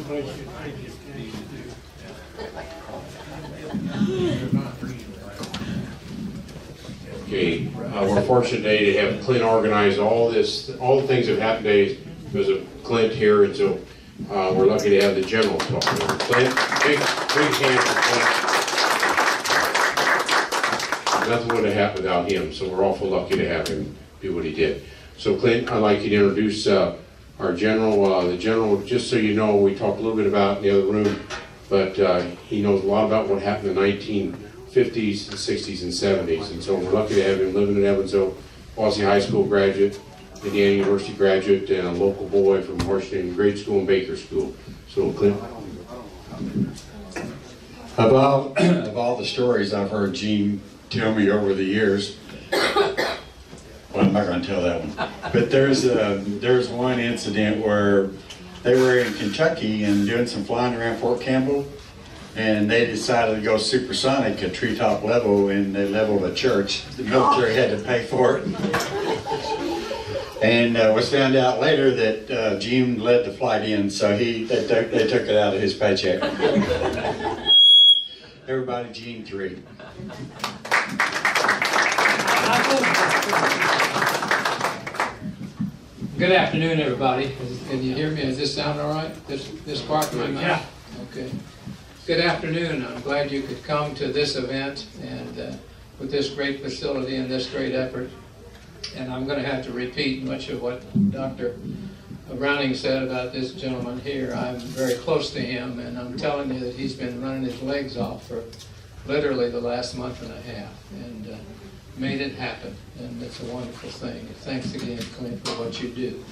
Okay, we're fortunate today to have Clint organize all the things that happened today because of Clint here, and so we're lucky to have the general talk. Clint, big hand for Clint. Nothing would have happened without him, so we're awful lucky to have him do what he did. So Clint, I'd like you to introduce our general. The general, just so you know, we talked a little bit about in the other room, but he knows a lot about what happened in the 1950s, 60s, and 70s, and so we're lucky to have him living in Evansville, Boise High School graduate, Indiana University graduate, and a local boy from Washington Grade School and Baker School. So Clint. Of all the stories I've heard Gene tell me over the years, well, I'm not going to tell that one. But there's one incident where they were in Kentucky and doing some flying around Fort Campbell, and they decided to go supersonic at treetop level, and they leveled a church. The military had to pay for it. And was found out later that Gene led the flight in, so they took it out of his paycheck. Everybody, Gene 3. Good afternoon, everybody. Can you hear me? Does this sound all right? This part of my mouth? Yeah. Okay. Good afternoon. I'm glad you could come to this event and with this great facility and this great effort. And I'm going to have to repeat much of what Dr. Browning said about this gentleman here. I'm very close to him, and I'm telling you that he's been running his legs off for literally the last month and a half, and made it happen, and it's a wonderful thing. Thanks again, Clint, for what you do.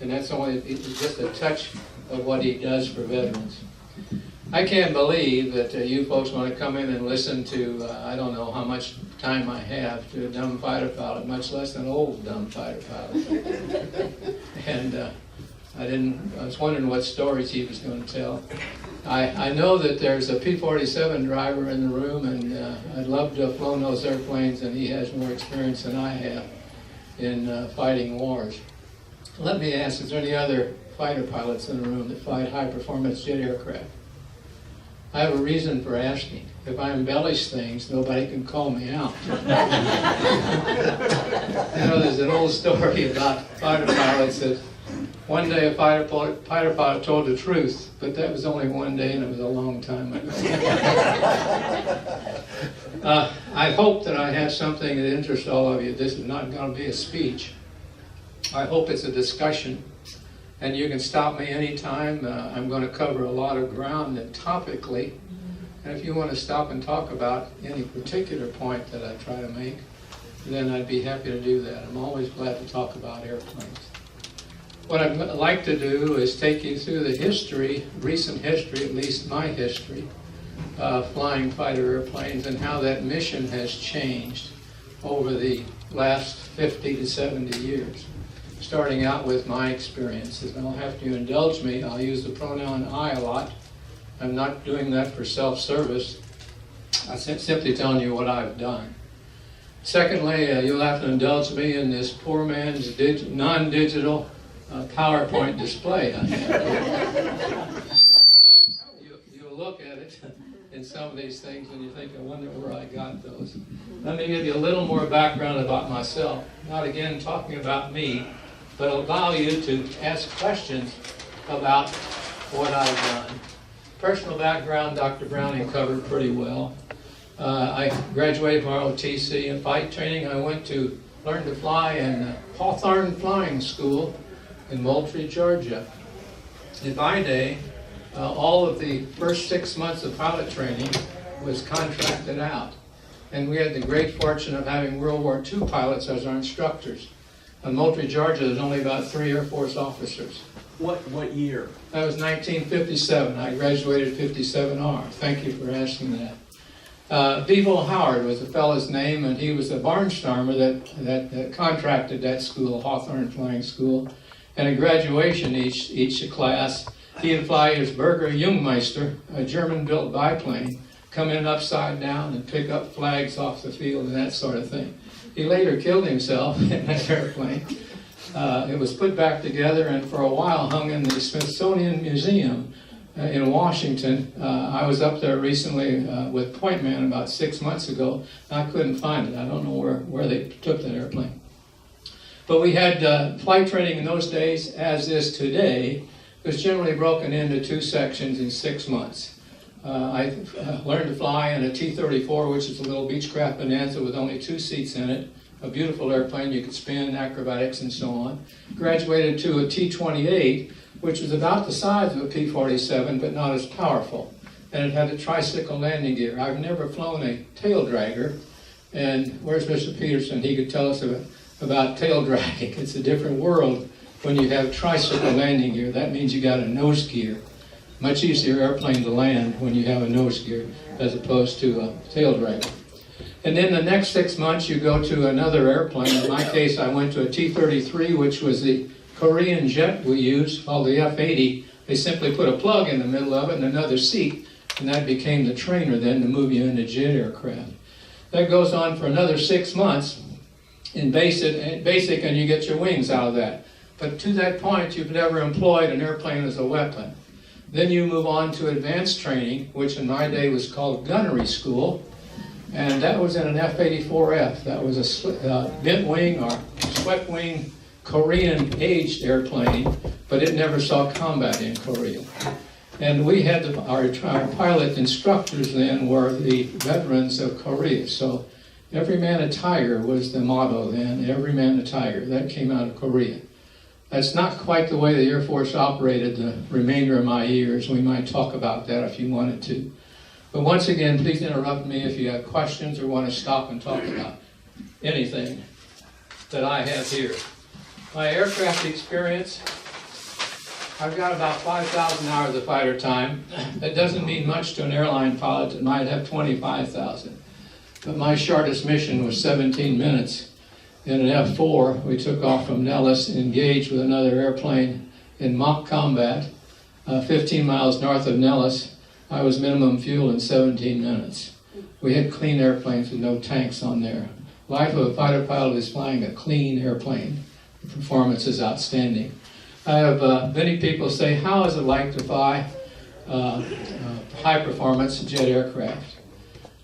And that's only just a touch of what he does for veterans. I can't believe that you folks want to come in and listen to, I don't know how much time I have, to a dumb fighter pilot, much less an old dumb fighter pilot. And I was wondering what stories he was going to tell. I know that there's a P-47 driver in the room, and I'd love to have flown those airplanes, and he has more experience than I have in fighting wars. Let me ask, is there any other fighter pilots in the room that fight high-performance jet aircraft? I have a reason for asking. If I embellish things, nobody can call me out. You know, there's an old story about fighter pilots that one day a fighter pilot told the truth, but that was only one day and it was a long time ago. I hope that I have something that interests all of you. This is not going to be a speech. I hope it's a discussion. And you can stop me anytime. I'm going to cover a lot of ground and topically. And if you want to stop and talk about any particular point that I try to make, then I'd be happy to do that. I'm always glad to talk about airplanes. What I'd like to do is take you through the history, recent history, at least my history, of flying fighter airplanes and how that mission has changed over the last 50 to 70 years. Starting out with my experiences, and I'll have to indulge me. I'll use the pronoun I a lot. I'm not doing that for self-service. I'm simply telling you what I've done. Secondly, you'll have to indulge me in this poor man's non-digital PowerPoint display I have. You'll look at it in some of these things and you think, I wonder where I got those. Let me give you a little more background about myself. Not again talking about me, but allow you to ask questions about what I've done. Personal background, Dr. Browning covered pretty well. I graduated from ROTC in flight training. I went to learn to fly in Hawthorne Flying School in Moultrie, Georgia. In my day, all of the first 6 months of pilot training was contracted out. And we had the great fortune of having World War II pilots as our instructors. In Moultrie, Georgia, there's only about 3 Air Force officers. What year? That was 1957. I graduated 57R. Thank you for asking that. Bevo Howard was the fellow's name, and he was a barnstormer that contracted that school, Hawthorne Flying School. And at graduation, each class, he would fly his Berger Jungmeister, a German-built biplane, come in upside down and pick up flags off the field and that sort of thing. He later killed himself in that airplane. It was put back together and for a while hung in the Smithsonian Museum in Washington. I was up there recently with Point Man about 6 months ago. And I couldn't find it. I don't know where they took that airplane. But we had flight training in those days, as is today. It was generally broken into 2 sections in 6 months. I learned to fly in a T-34, which is a little Beechcraft Bonanza with only 2 seats in it. A beautiful airplane, you could spin, acrobatics, and so on. Graduated to a T-28, which was about the size of a P-47, but not as powerful. And it had a tricycle landing gear. I've never flown a tail dragger, and where's Mr. Peterson? He could tell us about tail dragging. It's a different world when you have tricycle landing gear. That means you got a nose gear. Much easier airplane to land when you have a nose gear as opposed to a tail dragger. And then the next 6 months you go to another airplane. In my case, I went to a T-33, which was the Korean jet we used, called the F-80. They simply put a plug in the middle of it and another seat, and that became the trainer then to move you into jet aircraft. That goes on for another 6 months in basic, and you get your wings out of that. But to that point, you've never employed an airplane as a weapon. Then you move on to advanced training, which in my day was called gunnery school, and that was in an F-84F. That was a bent wing or swept wing Korean aged airplane, but it never saw combat in Korea. And we had our pilot instructors then were the veterans of Korea. So every man a tiger was the motto then, every man a tiger. That came out of Korea. That's not quite the way the Air Force operated the remainder of my years. We might talk about that if you wanted to. But once again, please interrupt me if you have questions or want to stop and talk about anything that I have here. My aircraft experience, I've got about 5,000 hours of fighter time. That doesn't mean much to an airline pilot that might have 25,000. But my shortest mission was 17 minutes. In an F-4, we took off from Nellis, engaged with another airplane in mock combat, 15 miles north of Nellis. I was minimum fuel in 17 minutes. We had clean airplanes with no tanks on there. Life of a fighter pilot is flying a clean airplane. The performance is outstanding. I have many people say, how is it like to fly high performance jet aircraft?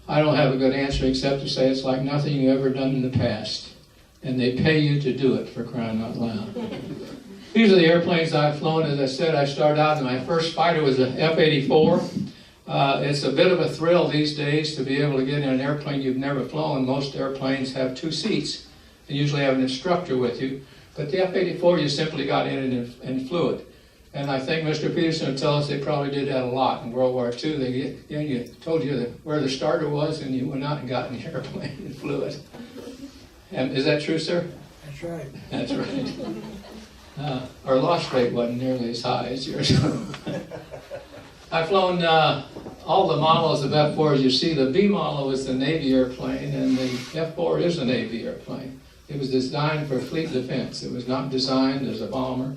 I don't have a good answer except to say it's like nothing you've ever done in the past. And they pay you to do it, for crying out loud. These are the airplanes I've flown. As I said, I started out, and my first fighter was an F-84. It's a bit of a thrill these days to be able to get in an airplane you've never flown. Most airplanes have 2 seats. They usually have an instructor with you. But the F-84, you simply got in it and flew it. And I think Mr. Peterson will tell us they probably did that a lot in World War II. They told you where the starter was, and you went out and got in the airplane and flew it. And is that true, sir? That's right. That's right. Our loss rate wasn't nearly as high as yours. I've flown all the models of F-4s. You see, the B model is the Navy airplane, and the F-4 is a Navy airplane. It was designed for fleet defense. It was not designed as a bomber.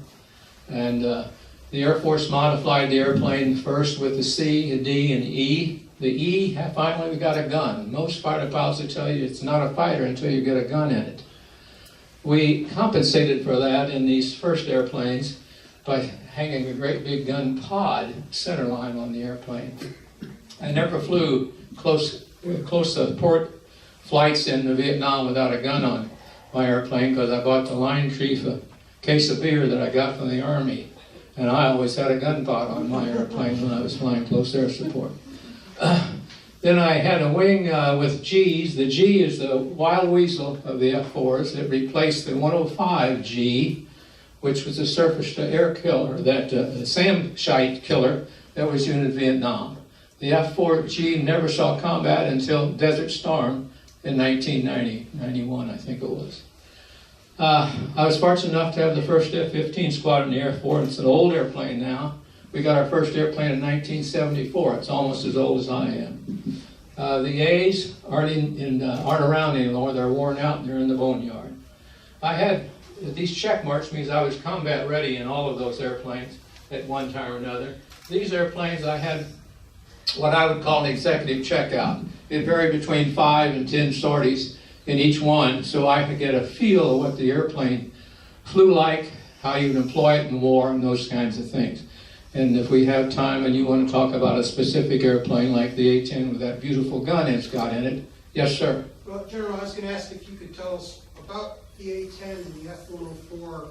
And the Air Force modified the airplane first with the C, a D, and E. The E finally got a gun. Most fighter pilots will tell you it's not a fighter until you get a gun in it. We compensated for that in these first airplanes by hanging a great big gun pod center line on the airplane. I never flew close port flights in Vietnam without a gun on my airplane because I bought the line chief a case of beer that I got from the Army. And I always had a gun pod on my airplane when I was flying close air support. Then I had a wing with Gs. The G is the wild weasel of the F-4s. It replaced the 105G, which was a surface-to-air killer, that SAM shite killer that was used in Vietnam. The F-4G never saw combat until Desert Storm in 1991, I think it was. I was fortunate enough to have the first F-15 squad in the Air Force. It's an old airplane now. We got our first airplane in 1974. It's almost as old as I am. The A's aren't around anymore. They're worn out and they're in the boneyard. I had these check marks means I was combat ready in all of those airplanes at one time or another. These airplanes I had what I would call an executive checkout. It varied between 5 and 10 sorties in each one, so I could get a feel of what the airplane flew like, how you would employ it in war, and those kinds of things. And if we have time and you want to talk about a specific airplane like the A-10 with that beautiful gun it's got in it, yes, sir. Well, General, I was going to ask if you could tell us about the A-10 and the F-104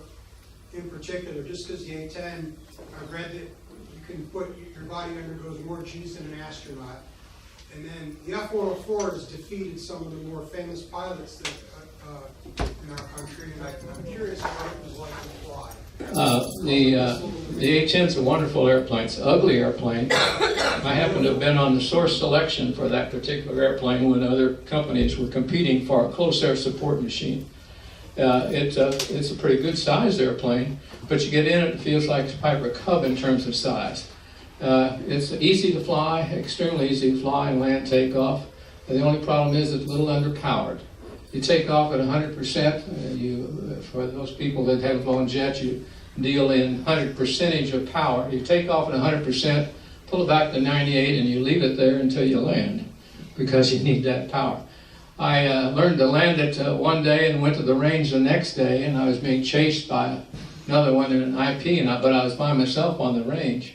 in particular, just because the A-10, I read that you can put, your body undergoes more G's than an astronaut. And then the F-104 has defeated some of the more famous pilots that, in our country, and I'm curious what it was like to fly. The A-10 is a wonderful airplane. It's an ugly airplane. I happen to have been on the source selection for that particular airplane when other companies were competing for a close air support machine. It's a pretty good sized airplane, but you get in it, it feels like a Piper Cub in terms of size. It's easy to fly, extremely easy to fly and land takeoff. The only problem is it's a little underpowered. You take off at 100%, for those people that have flown jets, you deal in 100% of power. You take off at 100%, pull it back to 98, and you leave it there until you land, because you need that power. I learned to land it one day and went to the range the next day, and I was being chased by another one in an IP, but I was by myself on the range.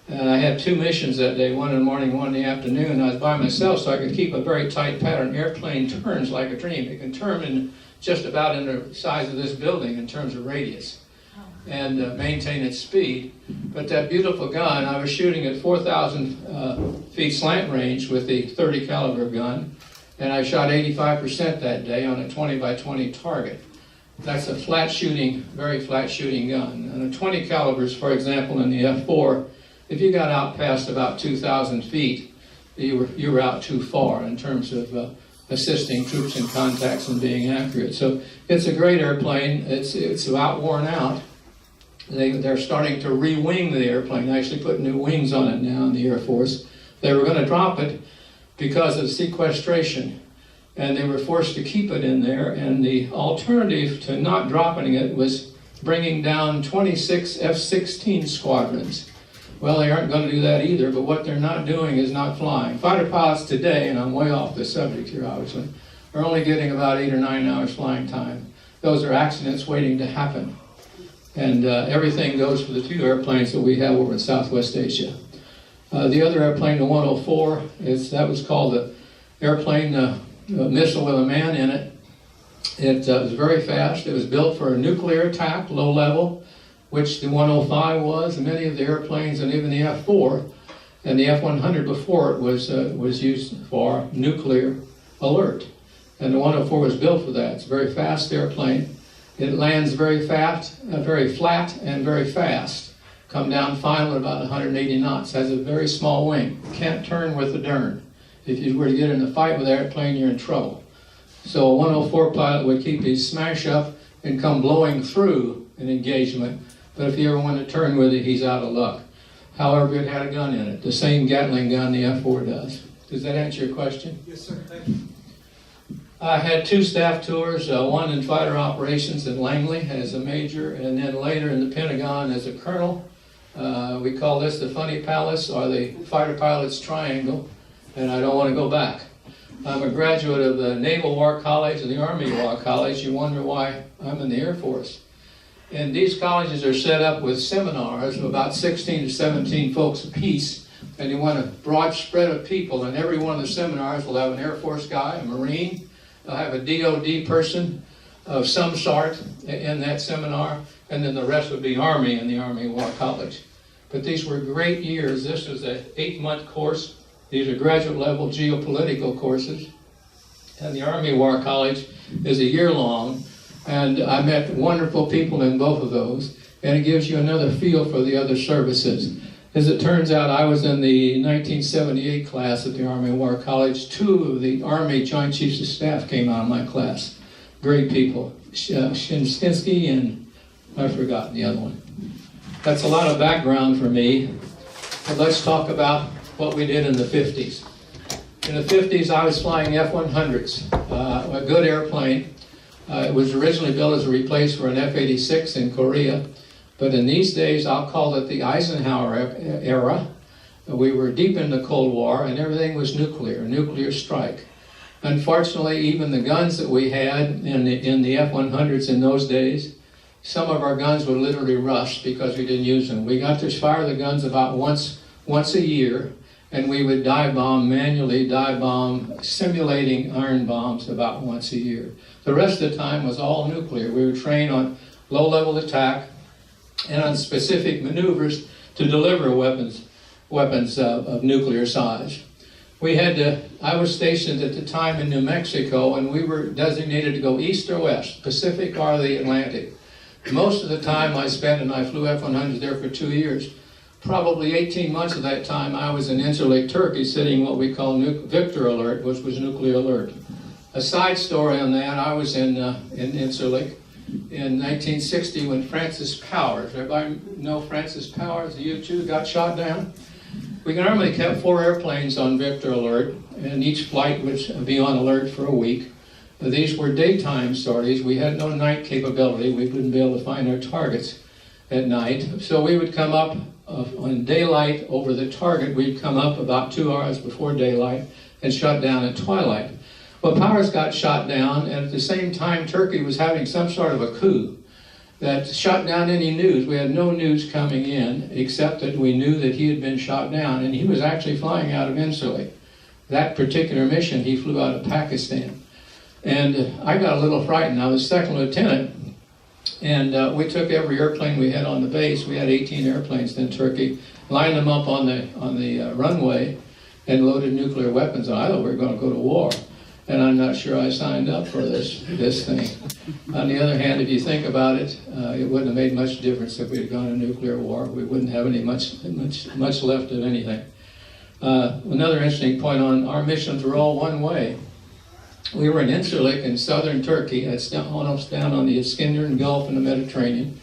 And I had 2 missions that day, one in the morning, one in the afternoon. I was by myself, so I could keep a very tight pattern. Airplane turns like a dream. It can turn in just about in the size of this building in terms of radius and maintain its speed. But that beautiful gun, I was shooting at 4,000 feet slant range with the .30 caliber gun, and I shot 85% that day on a 20 by 20 target. That's a flat shooting, very flat shooting gun. And the 20 calibers, for example, in the F4, if you got out past about 2,000 feet, you were out too far in terms of assisting troops in contacts and being accurate. So it's a great airplane. It's about worn out. They're starting to re-wing the airplane, actually put new wings on it now in the Air Force. They were going to drop it because of sequestration, and they were forced to keep it in there, and the alternative to not dropping it was bringing down 26 F-16 squadrons. Well, they aren't going to do that either, but what they're not doing is not flying. Fighter pilots today, and I'm way off the subject here obviously, are only getting about 8 or 9 hours flying time. Those are accidents waiting to happen. And everything goes for the 2 airplanes that we have over in Southwest Asia. The other airplane, the 104, that was called the airplane missile with a man in it. It was very fast. It was built for a nuclear attack, low level, which the 105 was, and many of the airplanes, and even the F4, and the F-100 before it was used for nuclear alert. And the 104 was built for that. It's a very fast airplane. It lands very flat, and very fast. Come down final at about 180 knots. Has a very small wing. Can't turn with the Dern. If you were to get in a fight with an airplane, you're in trouble. So a 104 pilot would keep his smash up and come blowing through an engagement. But if you ever want to turn with it, he's out of luck. However, it had a gun in it, the same Gatling gun the F4 does. Does that answer your question? Yes, sir. Thank you. I had 2 staff tours, one in fighter operations in Langley as a major, and then later in the Pentagon as a colonel. We call this the Funny Palace, or the Fighter Pilot's Triangle, and I don't want to go back. I'm a graduate of the Naval War College and the Army War College. You wonder why I'm in the Air Force. And these colleges are set up with seminars of about 16 to 17 folks apiece, and you want a broad spread of people, and every one of the seminars will have an Air Force guy, a Marine, they'll have a DOD person of some sort in that seminar, and then the rest would be Army in the Army War College. But these were great years. This was an 8-month course. These are graduate level geopolitical courses. And the Army War College is a year long. And I met wonderful people in both of those, and it gives you another feel for the other services. As it turns out, I was in the 1978 class at the Army War College. 2 of the Army Joint Chiefs of Staff came out of my class. Great people. Shinsky and I've forgotten the other one. That's a lot of background for me. But let's talk about what we did in the 50s. In the 50s, I was flying F-100s, a good airplane. It was originally built as a replacement for an F-86 in Korea, but in these days I'll call it the Eisenhower era. We were deep in the Cold War and everything was nuclear strike. Unfortunately, even the guns that we had in the F-100s in those days some of our guns would literally rust because we didn't use them. We got to fire the guns about once a year, and we would manually dive bomb, simulating iron bombs about once a year. The rest of the time was all nuclear. We would train on low-level attack and on specific maneuvers to deliver weapons of nuclear size. I was stationed at the time in New Mexico, and we were designated to go east or west, Pacific or the Atlantic. Most of the time I spent, and I flew F-100s there for 2 years, probably 18 months of that time I was in Incirlik, Turkey, sitting what we call Victor Alert, which was nuclear alert. A side story on that, I was in Incirlik in 1960 when Francis Powers, everybody know Francis Powers, the U-2, got shot down? We normally kept 4 airplanes on Victor Alert, and each flight would be on alert for a week. These were daytime sorties. We had no night capability. We wouldn't be able to find our targets at night. So we would come up on daylight over the target. We'd come up about 2 hours before daylight and shut down at twilight. Well, Powers got shot down, and at the same time Turkey was having some sort of a coup that shut down any news. We had no news coming in except that we knew that he had been shot down, and he was actually flying out of Incirlik. That particular mission, he flew out of Pakistan. And I got a little frightened. I was second lieutenant, and we took every airplane we had on the base. We had 18 airplanes in Turkey, lined them up on the runway, and loaded nuclear weapons. I thought we were going to go to war, and I'm not sure I signed up for this thing. On the other hand, if you think about it, it wouldn't have made much difference if we had gone to nuclear war. We wouldn't have much left of anything. Another interesting point on our missions were all one way. We were in Incirlik in southern Turkey. That's almost down on the Iskandarian Gulf in the Mediterranean.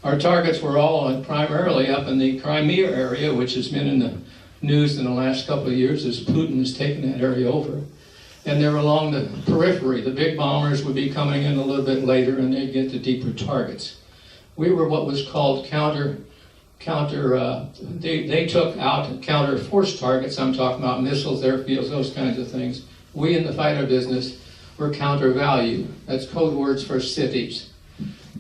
Our targets were all primarily up in the Crimea area, which has been in the news in the last couple of years as Putin has taken that area over. And they were along the periphery. The big bombers would be coming in a little bit later, and they'd get to deeper targets. We were what was called they took out counter force targets. I'm talking about missiles, airfields, those kinds of things. We in the fighter business were counter value. That's code words for cities.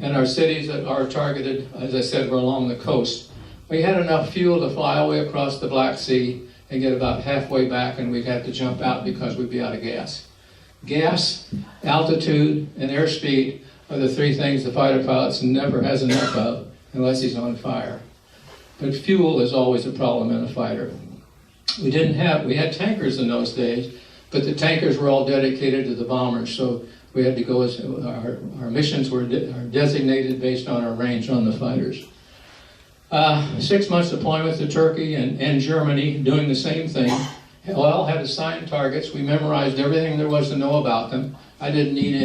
And our cities that are targeted, as I said, were along the coast. We had enough fuel to fly all the way across the Black Sea and get about halfway back, and we'd have to jump out because we'd be out of gas. Gas, altitude, and airspeed are the 3 things the fighter pilot never has enough of unless he's on fire. But fuel is always a problem in a fighter. We had tankers in those days, but the tankers were all dedicated to the bombers, so we had to go our missions were designated based on our range on the fighters. 6 months deployment to Turkey and Germany, doing the same thing. All had assigned targets. We memorized everything there was to know about them. I didn't need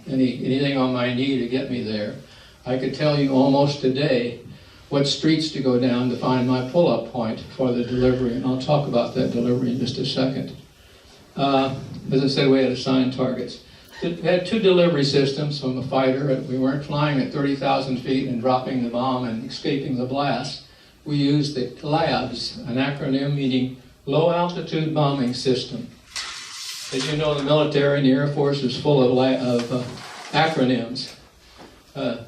anything on my knee to get me there. I could tell you almost today what streets to go down to find my pull-up point for the delivery, and I'll talk about that delivery in just a second. As I said, we had assigned targets. We had 2 delivery systems from a fighter. We weren't flying at 30,000 feet and dropping the bomb and escaping the blast. We used the LABS, an acronym meaning Low Altitude Bombing System. As you know, the military and the Air Force is full of acronyms.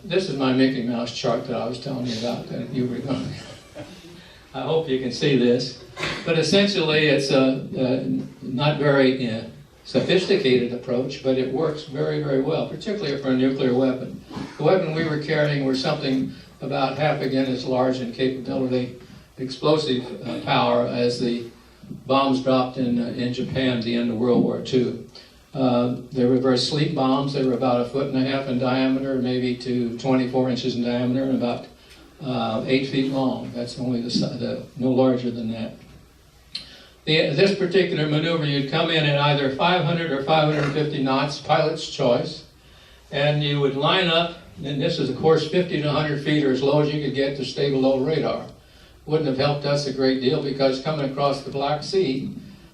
This is my Mickey Mouse chart that I was telling you about that you were going. I hope you can see this. But essentially, it's a not very sophisticated approach, but it works very, very well, particularly for a nuclear weapon. The weapon we were carrying were something about half again as large in capability, explosive power as the bombs dropped in Japan at the end of World War II. They were very sleek bombs. They were about 1.5 feet in diameter, maybe to 24 inches in diameter, and about 8 feet long. That's only no larger than that. This particular maneuver, you'd come in at either 500 or 550 knots, pilot's choice, and you would line up, and this is of course 50 to 100 feet or as low as you could get to stay below radar. Wouldn't have helped us a great deal because coming across the Black Sea,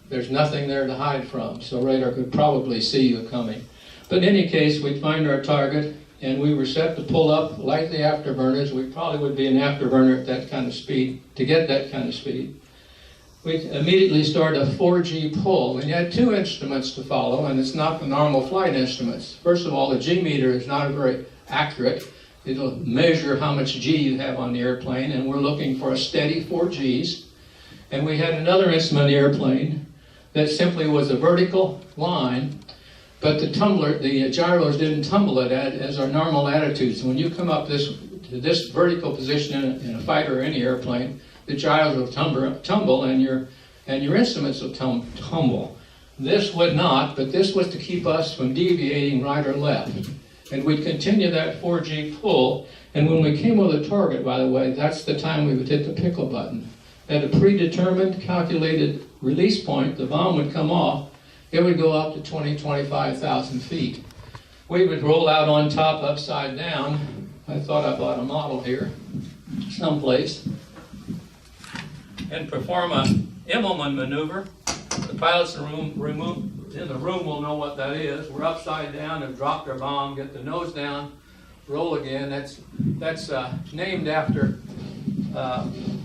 there's nothing there to hide from, so radar could probably see you coming. But in any case, we'd find our target, and we were set to pull up, light the afterburners. We probably would be an afterburner at that kind of speed, to get that kind of speed. We immediately started a 4G pull, and you had 2 instruments to follow, and it's not the normal flight instruments. First of all, the G meter is not very accurate. It'll measure how much G you have on the airplane, and we're looking for a steady 4 Gs. And we had another instrument on the airplane that simply was a vertical line, but the gyros didn't tumble it as our normal attitudes. When you come up to this vertical position in a fighter or any airplane, the gyros will tumble and your instruments will tumble. This would not, but this was to keep us from deviating right or left. And we'd continue that 4G pull, and when we came over the target, by the way, that's the time we would hit the pickle button. At a predetermined, calculated release point, the bomb would come off. It would go up to 25,000 feet. We would roll out on top, upside down. I thought I bought a model here, someplace, and perform a Immelman maneuver. The pilots in the room will know what that is. We're upside down and dropped our bomb, get the nose down, roll again. That's named after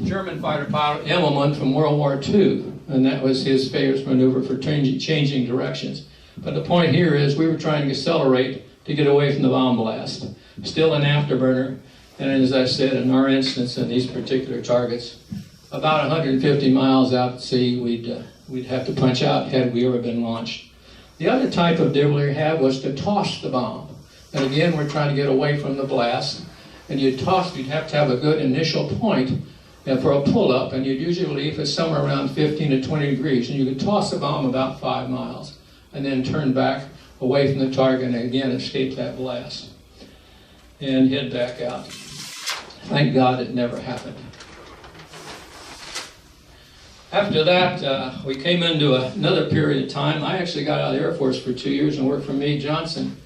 German fighter pilot Immelman from World War II, and that was his famous maneuver for changing directions. But the point here is we were trying to accelerate to get away from the bomb blast. Still an afterburner, and as I said, in our instance, in these particular targets, about 150 miles out at sea, we'd have to punch out had we ever been launched. The other type of deal we had was to toss the bomb. And again, we're trying to get away from the blast. And you'd have to have a good initial point for a pull-up, and you'd usually leave it somewhere around 15 to 20 degrees. And you could toss the bomb about 5 miles, and then turn back away from the target and again escape that blast. And head back out. Thank God it never happened. After that, we came into another period of time. I actually got out of the Air Force for 2 years and worked for Meade Johnson.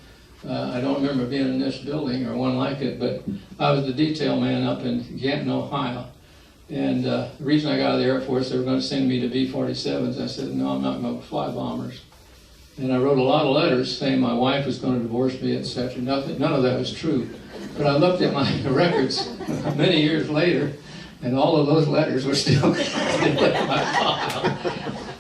I don't remember being in this building or one like it, but I was the detail man up in Canton, Ohio. And the reason I got out of the Air Force, they were going to send me to B-47s. I said, no, I'm not going to fly bombers. And I wrote a lot of letters saying my wife was going to divorce me, etc. None of that was true. But I looked at my records many years later, and all of those letters were still in my file.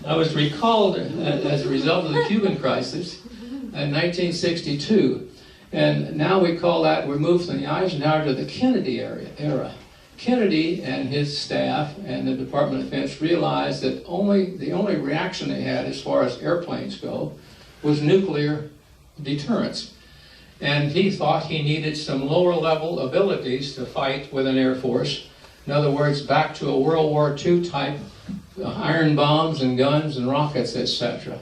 I was recalled as a result of the Cuban crisis in 1962. And now we call that, we're moved from the Eisenhower to the Kennedy era. Kennedy and his staff and the Department of Defense realized that the only reaction they had as far as airplanes go was nuclear deterrence. And he thought he needed some lower level abilities to fight with an Air Force. In other words, back to a World War II type iron bombs and guns and rockets, etc.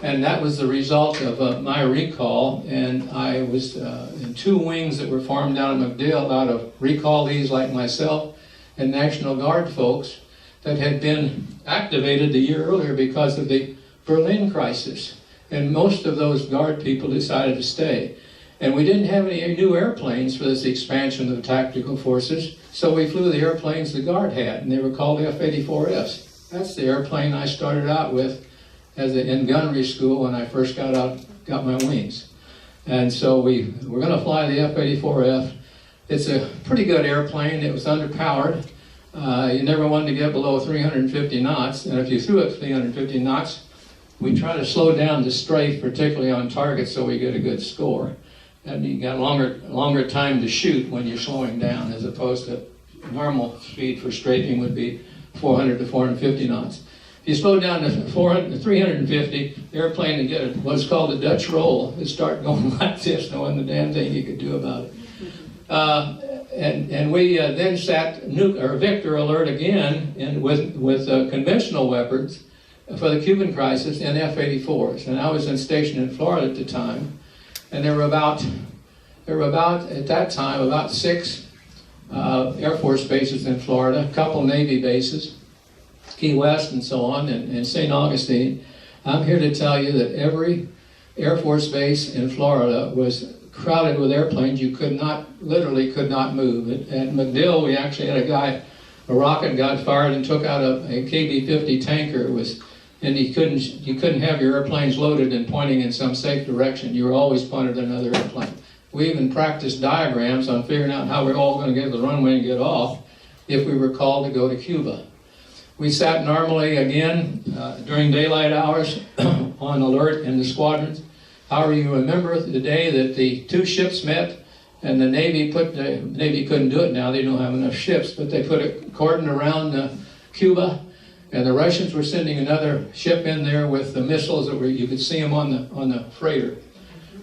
And that was the result of my recall, and I was in 2 wings that were formed down in MacDill out of recallees like myself and National Guard folks that had been activated the year earlier because of the Berlin crisis. And most of those Guard people decided to stay. And we didn't have any new airplanes for this expansion of the tactical forces, so we flew the airplanes the Guard had, and they were called F-84Fs. That's the airplane I started out with in gunnery school when I first got my wings. And so we were going to fly the F-84F. It's a pretty good airplane. It was underpowered. You never wanted to get below 350 knots, and if you threw it 350 knots, we try to slow down the strafe, particularly on target, so we get a good score. And you got longer time to shoot when you're slowing down, as opposed to normal speed for strafing would be 400 to 450 knots. If you slow down to 350, the airplane would get what's called a Dutch roll. It'd start going like this, no one the damn thing you could do about it. And we then sat Victor alert again with conventional weapons for the Cuban crisis and F-84s. And I was stationed in Florida at the time, and there were about at that time about 6 Air Force bases in Florida, a couple Navy bases, Key West and so on, and St. Augustine. I'm here to tell you that every Air Force base in Florida was crowded with airplanes. You literally could not move. At MacDill, we actually had a rocket got fired and took out a KB-50 tanker. And you couldn't have your airplanes loaded and pointing in some safe direction. You were always pointed at another airplane. We even practiced diagrams on figuring out how we're all going to get to the runway and get off if we were called to go to Cuba. We sat normally again during daylight hours on alert in the squadrons. However, you remember the day that the 2 ships met And the Navy couldn't do it now, they don't have enough ships, but they put a cordon around Cuba, and the Russians were sending another ship in there with the missiles that you could see them on the freighter.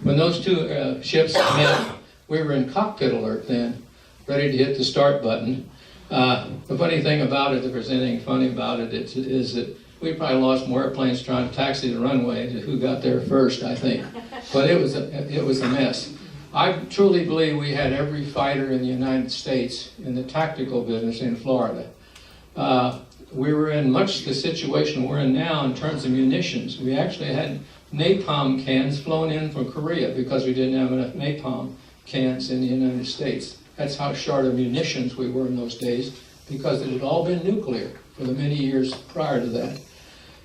When those two ships met, we were in cockpit alert then, ready to hit the start button. The funny thing about it, if there's anything funny about it, is that we probably lost more airplanes trying to taxi the runway to who got there first, I think. But it was a mess. I truly believe we had every fighter in the United States in the tactical business in Florida. We were in much the situation we're in now in terms of munitions. We actually had napalm cans flown in from Korea because we didn't have enough napalm cans in the United States. That's how short of munitions we were in those days, because it had all been nuclear for the many years prior to that,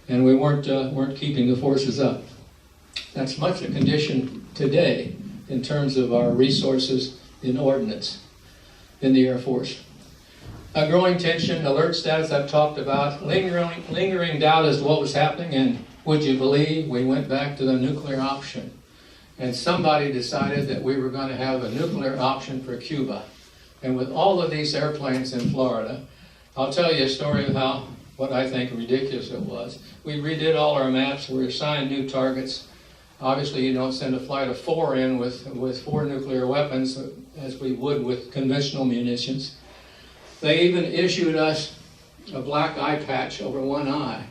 and we weren't keeping the forces up. That's much the condition today in terms of our resources in ordnance in the Air Force. A growing tension, alert status I've talked about, lingering doubt as to what was happening, and would you believe we went back to the nuclear option. And somebody decided that we were going to have a nuclear option for Cuba. And with all of these airplanes in Florida, I'll tell you a story of what I think ridiculous it was. We redid all our maps, we assigned new targets. Obviously you don't send a flight of 4 in with 4 nuclear weapons as we would with conventional munitions. They even issued us a black eye patch over one eye,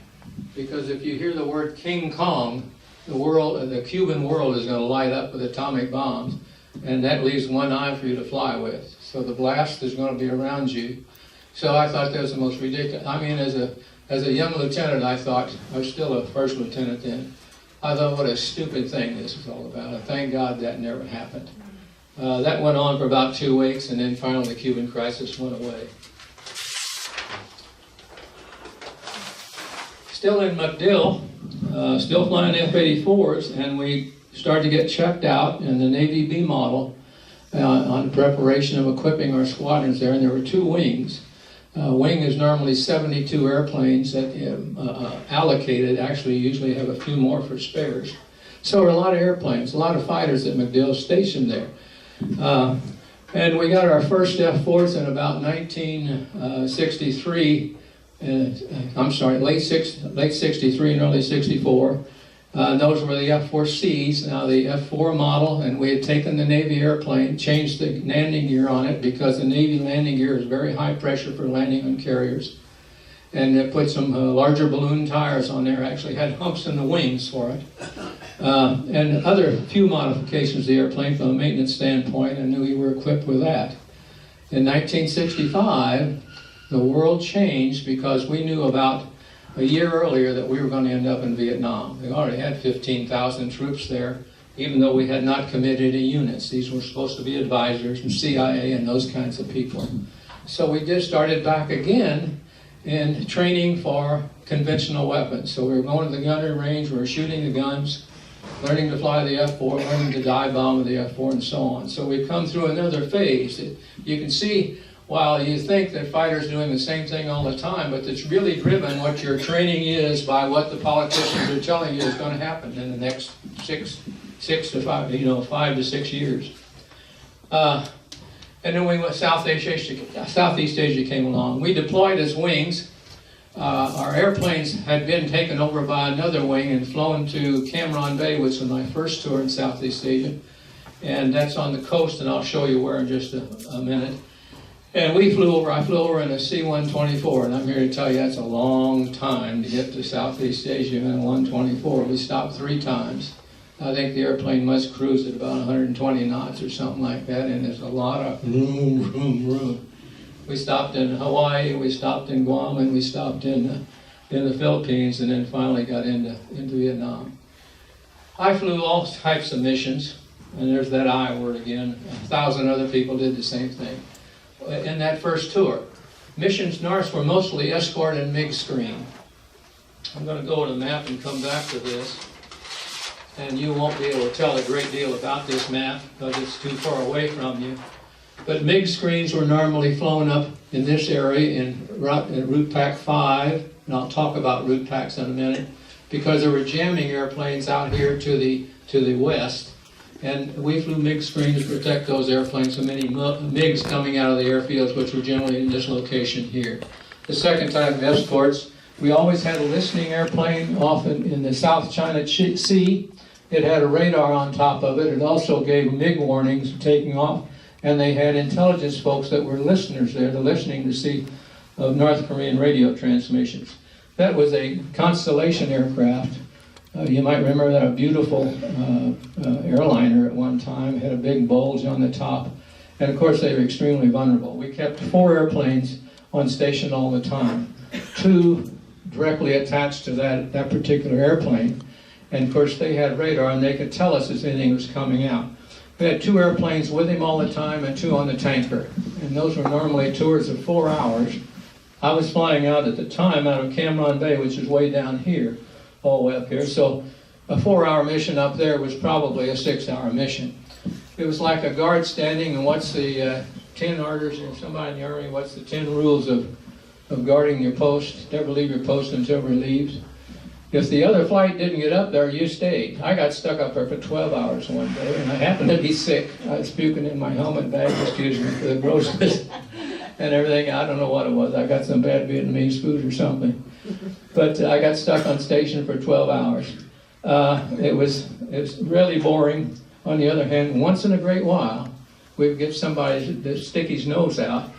because if you hear the word King Kong, the Cuban world is going to light up with atomic bombs, and that leaves one eye for you to fly with. So the blast is going to be around you. So I thought that was the most ridiculous. I mean, as a young lieutenant, I thought, I was still a first lieutenant then, I thought what a stupid thing this was all about. And thank God that never happened. That went on for about 2 weeks, and then finally the Cuban crisis went away. Still in MacDill, still flying F-84s, and we started to get checked out in the Navy B model on preparation of equipping our squadrons there, and there were 2 wings. Wing is normally 72 airplanes that allocated, actually usually have a few more for spares. So there were a lot of airplanes, a lot of fighters at MacDill stationed there. And we got our first F-4s in about 1963, late 63 and early 64. Those were the F-4Cs, now the F-4 model, and we had taken the Navy airplane, changed the landing gear on it because the Navy landing gear is very high pressure for landing on carriers. And it put some larger balloon tires on there, actually had humps in the wings for it. And other few modifications of the airplane from a maintenance standpoint, and we were equipped with that. In 1965, the world changed because we knew about a year earlier that we were going to end up in Vietnam. We already had 15,000 troops there, even though we had not committed any units. These were supposed to be advisors and CIA and those kinds of people. So we just started back again in training for conventional weapons. So we were going to the gunnery range, we were shooting the guns, learning to fly the F-4, learning to dive bomb with the F-4, and so on. So we've come through another phase. You can see, while you think that fighters doing the same thing all the time, but it's really driven what your training is by what the politicians are telling you is going to happen in the next 5 to 6 years. And then we went Southeast Asia came along. We deployed as wings. Our airplanes had been taken over by another wing and flown to Cam Bay, which was my first tour in Southeast Asia. And that's on the coast, and I'll show you where in just a minute. And I flew over in a C-124, and I'm here to tell you that's a long time to get to Southeast Asia in a 124. We stopped 3 times. I think the airplane must cruise at about 120 knots or something like that, and there's a lot of room. We stopped in Hawaii, we stopped in Guam, and we stopped in the Philippines, and then finally got into Vietnam. I flew all types of missions, and there's that I word again. 1,000 other people did the same thing in that first tour. Missions north were mostly escort and MiG screen. I'm going to go to the map and come back to this. And you won't be able to tell a great deal about this map because it's too far away from you. But MiG screens were normally flown up in this area in Route Pack 5, and I'll talk about route packs in a minute, because there were jamming airplanes out here to the west, And we flew MiG screens to protect those airplanes from any MiGs coming out of the airfields, which were generally in this location here. The second type of escorts, we always had a listening airplane off in the South China Sea. It had a radar on top of it. It also gave MiG warnings of taking off. And they had intelligence folks that were listeners there, listening to see of North Korean radio transmissions. That was a Constellation aircraft. You might remember that, a beautiful airliner at one time. It had a big bulge on the top. And of course they were extremely vulnerable. We kept 4 airplanes on station all the time. 2 directly attached to that particular airplane. And of course they had radar and they could tell us if anything was coming out. We had 2 airplanes with him all the time and 2 on the tanker. And those were normally tours of 4 hours. I was flying out at the time out of Cam Bay, which is way down here, all the way up here. So a 4-hour mission up there was probably a 6-hour mission. It was like a guard standing, and what's the 10 orders, or somebody in the Army, what's the 10 rules of guarding your post? Never leave your post until relieved. If the other flight didn't get up there, you stayed. I got stuck up there for 12 hours one day, and I happened to be sick. I was puking in my helmet bag, excuse me for the grossness, and everything. I don't know what it was. I got some bad Vietnamese food or something. But I got stuck on station for 12 hours. It was really boring. On the other hand, once in a great while, we'd get somebody to stick his nose out.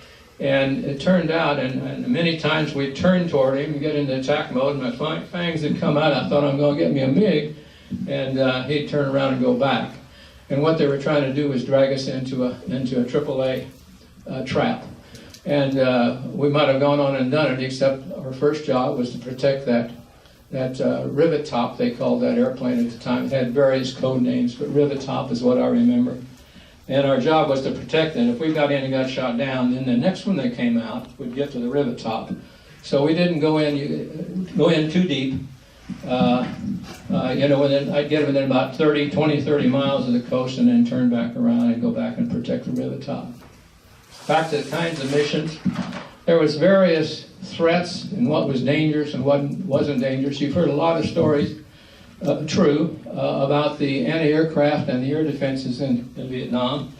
And it turned out, and many times we'd turn toward him and get into attack mode, and my fangs would come out. I thought, I'm going to get me a MiG, and he'd turn around and go back. And what they were trying to do was drag us into a AAA trap. And we might have gone on and done it, except our first job was to protect that rivet top, they called that airplane at the time. It had various code names, but rivet top is what I remember. And our job was to protect it. If we got in and got shot down, then the next one that came out would get to the rivet top. So we didn't go in too deep. I'd get within about 30 miles of the coast and then turn back around and go back and protect the rivet top. Back to the kinds of missions. There was various threats and what was dangerous and what wasn't dangerous. You've heard a lot of stories, about the anti-aircraft and the air defenses in Vietnam.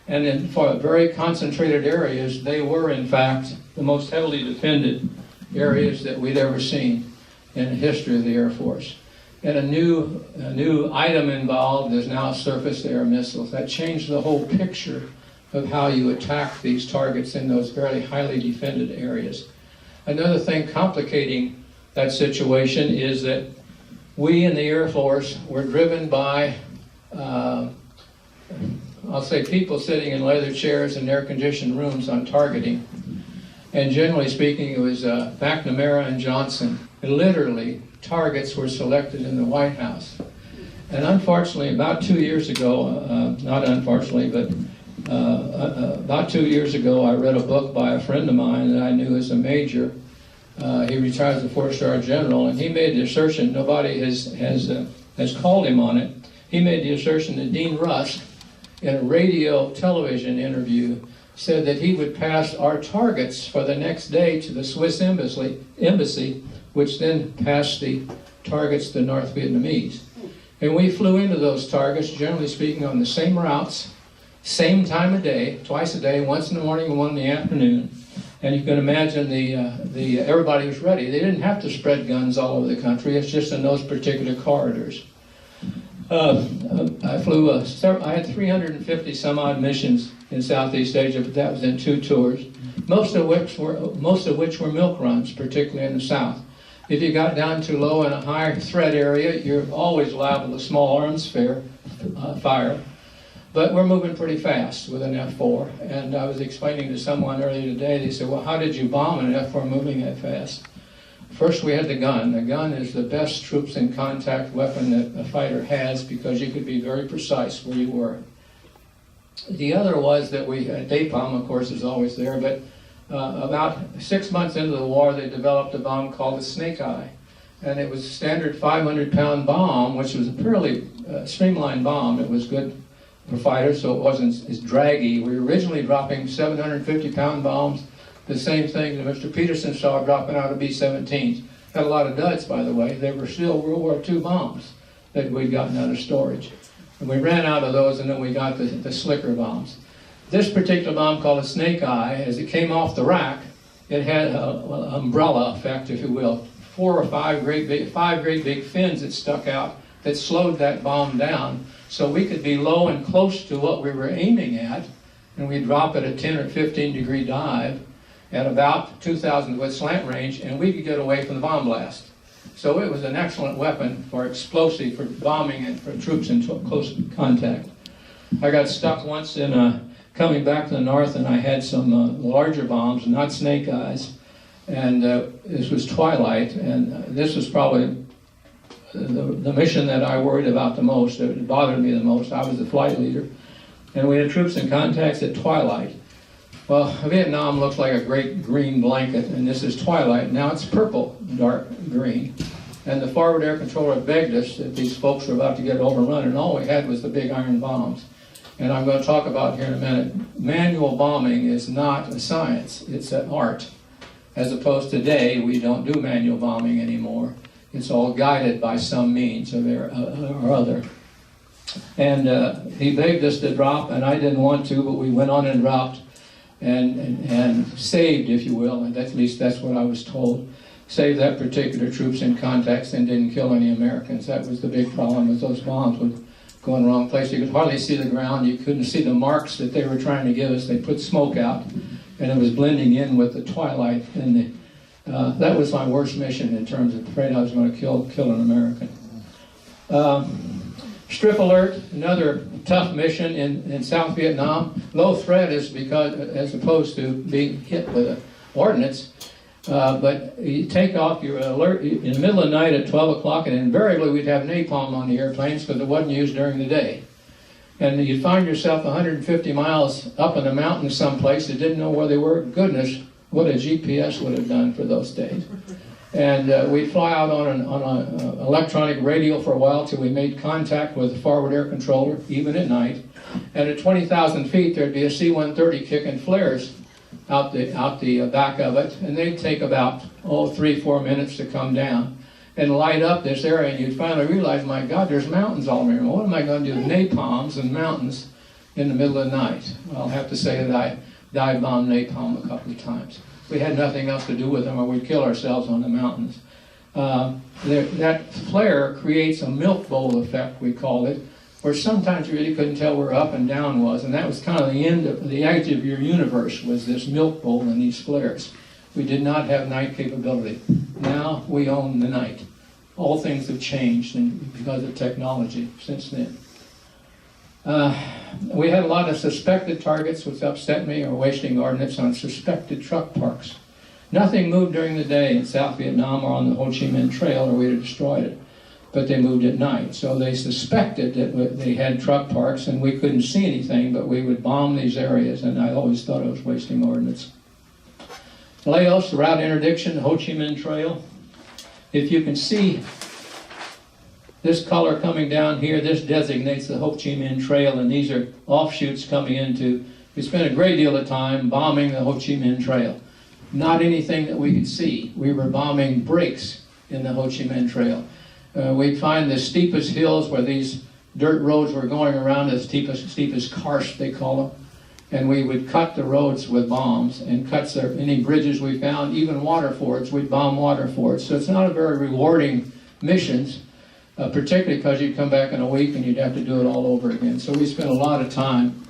And for very concentrated areas, they were in fact the most heavily defended areas that we'd ever seen in the history of the Air Force. And a new item involved is now surface-to-air missiles. That changed the whole picture of how you attack these targets in those very highly defended areas. Another thing complicating that situation is that we in the Air Force were driven by, I'll say, people sitting in leather chairs in air-conditioned rooms on targeting. And generally speaking, it was McNamara and Johnson. And literally, targets were selected in the White House. And unfortunately, about 2 years ago, not unfortunately, but about 2 years ago, I read a book by a friend of mine that I knew as a major. He retired as a 4-star general, and he made the assertion, nobody has called him on it, he made the assertion that Dean Rusk, in a radio television interview, said that he would pass our targets for the next day to the Swiss embassy, which then passed the targets to the North Vietnamese. And we flew into those targets, generally speaking, on the same routes, same time of day, twice a day, once in the morning and one in the afternoon. And you can imagine everybody was ready. They didn't have to spread guns all over the country. It's just in those particular corridors. I flew, I had 350 some odd missions in Southeast Asia, but that was in 2 tours, most of which were milk runs, particularly in the South. If you got down too low in a high threat area, you're always liable to small arms fire. But we're moving pretty fast with an F-4. And I was explaining to someone earlier today, they said, well, how did you bomb an F-4 moving that fast? First, we had the gun. The gun is the best troops in contact weapon that a fighter has because you could be very precise where you were. The other was that we had napalm, of course, is always there, but about 6 months into the war, they developed a bomb called the Snake Eye. And it was a standard 500-pound bomb, which was a fairly streamlined bomb. It was good for fighters, so it wasn't as draggy. We were originally dropping 750-pound bombs, the same thing that Mr. Peterson saw dropping out of B-17s. Had a lot of duds, by the way. They were still World War II bombs that we'd gotten out of storage. And we ran out of those, and then we got the slicker bombs. This particular bomb, called a Snake Eye, as it came off the rack, it had an umbrella effect, if you will. 4 or 5 great big fins that stuck out that slowed that bomb down, so we could be low and close to what we were aiming at, and we'd drop at a 10 or 15 degree dive at about 2,000 foot slant range, and we could get away from the bomb blast. So it was an excellent weapon for explosive, for bombing, and for troops in close contact. I got stuck once in coming back to the north, and I had some larger bombs, not Snake Eyes, and this was twilight, and this was probably the mission that I worried about the most. It bothered me the most. I was the flight leader, and we had troops in contacts at twilight. Well, Vietnam looks like a great green blanket, and this is twilight. Now it's purple, dark green. And the forward air controller begged us that these folks were about to get overrun, and all we had was the big iron bombs. And I'm going to talk about here in a minute. Manual bombing is not a science, it's an art. As opposed to today, we don't do manual bombing anymore. It's all guided by some means or other. And he begged us to drop, and I didn't want to, but we went on and dropped and saved, if you will, and at least that's what I was told. Saved that particular troops in contacts and didn't kill any Americans. That was the big problem, with those bombs would go in the wrong place. You could hardly see the ground. You couldn't see the marks that they were trying to give us. They put smoke out, and it was blending in with the twilight. And that was my worst mission in terms of afraid I was going to kill an American. Strip alert, another tough mission in South Vietnam. Low threat is because, as opposed to being hit with an ordnance. But you take off your alert in the middle of the night at 12 o'clock, and invariably we'd have napalm on the airplanes because it wasn't used during the day. And you'd find yourself 150 miles up in the mountains someplace that didn't know where they were. Goodness, what a GPS would have done for those days. And we'd fly out on an electronic radio for a while till we made contact with the forward air controller, even at night. And at 20,000 feet, there'd be a C-130 kicking flares out the back of it, and they'd take about 3-4 minutes to come down and light up this area, and you'd finally realize, my God, there's mountains all around. What am I going to do with napalms and mountains in the middle of the night? Well, I'll have to say that I dive bombed napalm a couple of times. We had nothing else to do with them, or we'd kill ourselves on the mountains. That flare creates a milk bowl effect, we called it, where sometimes you really couldn't tell where up and down was, and that was kind of the edge of your universe, was this milk bowl and these flares. We did not have night capability. Now we own the night. All things have changed because of technology since then. We had a lot of suspected targets, which upset me, or wasting ordnance on suspected truck parks. Nothing moved during the day in South Vietnam or on the Ho Chi Minh Trail, or we'd have destroyed it. But they moved at night. So they suspected that they had truck parks, and we couldn't see anything, but we would bomb these areas, and I always thought I was wasting ordnance. Laos, the route interdiction, the Ho Chi Minh Trail. If you can see this color coming down here, this designates the Ho Chi Minh Trail, and these are offshoots coming into. We spent a great deal of time bombing the Ho Chi Minh Trail. Not anything that we could see. We were bombing breaks in the Ho Chi Minh Trail. We'd find the steepest hills where these dirt roads were going around, the steepest karst, they call them. And we would cut the roads with bombs and cut any bridges we found, even water fords. We'd bomb water fords. So it's not a very rewarding missions, particularly because you'd come back in a week and you'd have to do it all over again. So we spent a lot of time